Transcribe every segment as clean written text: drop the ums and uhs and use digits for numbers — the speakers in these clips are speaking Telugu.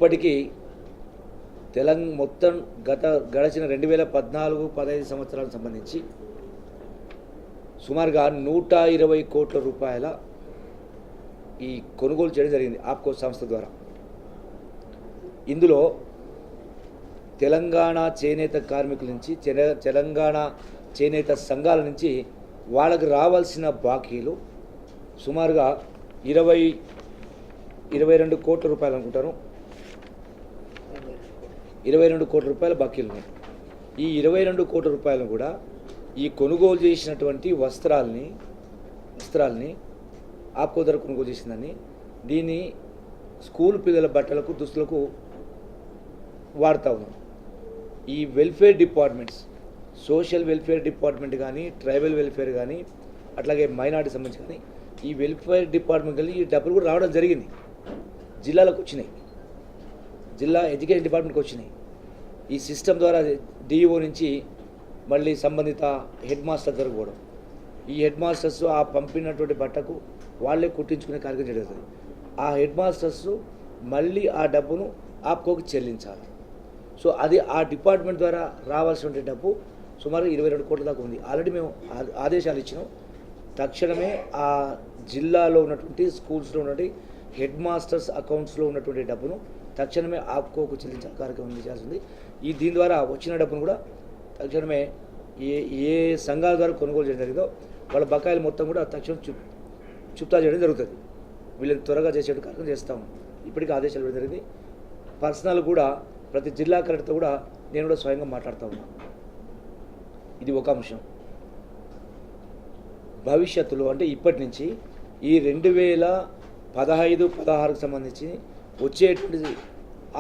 ఇప్పటికీ మొత్తం గడిచిన 2014-15 సంవత్సరాలకు సంబంధించి సుమారుగా 120 కోట్ల రూపాయల ఈ కొనుగోలు చేయడం జరిగింది ఆప్కో సంస్థ ద్వారా. ఇందులో తెలంగాణ చేనేత కార్మికుల నుంచి, తెలంగాణ చేనేత సంఘాల నుంచి వాళ్ళకు రావాల్సిన బాకీలు సుమారుగా 22 కోట్ల రూపాయలు అనుకుంటాను. 22 కోట్ల రూపాయల బాకీలు ఉన్నాయి. ఈ 22 కోట్ల రూపాయలను కూడా ఈ కొనుగోలు చేసినటువంటి వస్త్రాల్ని ఆప్కో ధర కొనుగోలు చేసిందని దీన్ని స్కూల్ పిల్లల బట్టలకు, దుస్తులకు వాడుతూ ఉన్నాం. ఈ welfare departments, social welfare department కానీ, ట్రైబల్ వెల్ఫేర్ కానీ, అట్లాగే మైనార్టీ సంబంధించి కానీ ఈ వెల్ఫేర్ డిపార్ట్మెంట్ కానీ ఈ డబ్బులు కూడా రావడం జరిగింది. జిల్లాలకు వచ్చినాయి, జిల్లా ఎడ్యుకేషన్ డిపార్ట్మెంట్కి వచ్చినాయి. ఈ సిస్టమ్ ద్వారా డిఈఓ నుంచి మళ్ళీ సంబంధిత హెడ్ మాస్టర్ దగ్గరకు పోవడం, ఈ హెడ్ మాస్టర్స్ ఆ పంపినటువంటి బట్టకు వాళ్ళే కుట్టించుకునే కార్యక్రమం జరుగుతుంది. ఆ హెడ్ మాస్టర్స్ మళ్ళీ ఆ డబ్బును ఆప్కోకి చెల్లించాలి. సో అది ఆ డిపార్ట్మెంట్ ద్వారా రావాల్సినటువంటి డబ్బు సుమారు 22 కోట్ల దాకా ఉంది. ఆల్రెడీ మేము ఆదేశాలు ఇచ్చినాం. తక్షణమే ఆ జిల్లాలో ఉన్నటువంటి స్కూల్స్లో ఉన్నటువంటి హెడ్ మాస్టర్స్ అకౌంట్స్లో ఉన్నటువంటి డబ్బును తక్షణమే ఆప్కోకు చెల్లించాలి కార్యక్రమం చేయాల్సింది. దీని ద్వారా వచ్చిన డబ్బును కూడా తక్షణమే ఏ సంఘాల ద్వారా కొనుగోలు చేయడం జరిగిందో వాళ్ళ బకాయిలు మొత్తం కూడా తక్షణం చుప్తా చేయడం జరుగుతుంది. వీళ్ళని త్వరగా చేసేట్టు కార్యక్రమం చేస్తాము. ఇప్పటికీ ఆదేశాలు ఇవ్వడం జరిగింది. పర్సనల్ కూడా ప్రతి జిల్లా కలెక్టర్తో కూడా నేను కూడా స్వయంగా మాట్లాడుతూ ఉన్నాను. ఇది ఒక అంశం. భవిష్యత్తులో అంటే ఇప్పటి నుంచి ఈ 2015-16కు సంబంధించి వచ్చేటువంటి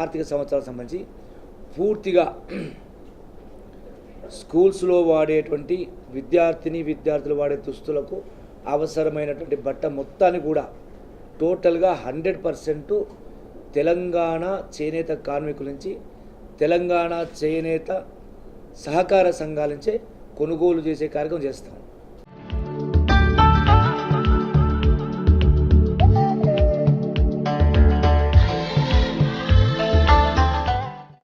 ఆర్థిక సంవత్సరాలకు సంబంధించి పూర్తిగా స్కూల్స్లో వాడేటువంటి విద్యార్థులు వాడే దుస్తులకు అవసరమైనటువంటి బట్ట మొత్తాన్ని కూడా టోటల్గా 100% తెలంగాణ చేనేత కార్మికుల నుంచి, తెలంగాణ చేనేత సహకార సంఘాల నుంచే కొనుగోలు చేసే కార్యక్రమం చేస్తాం.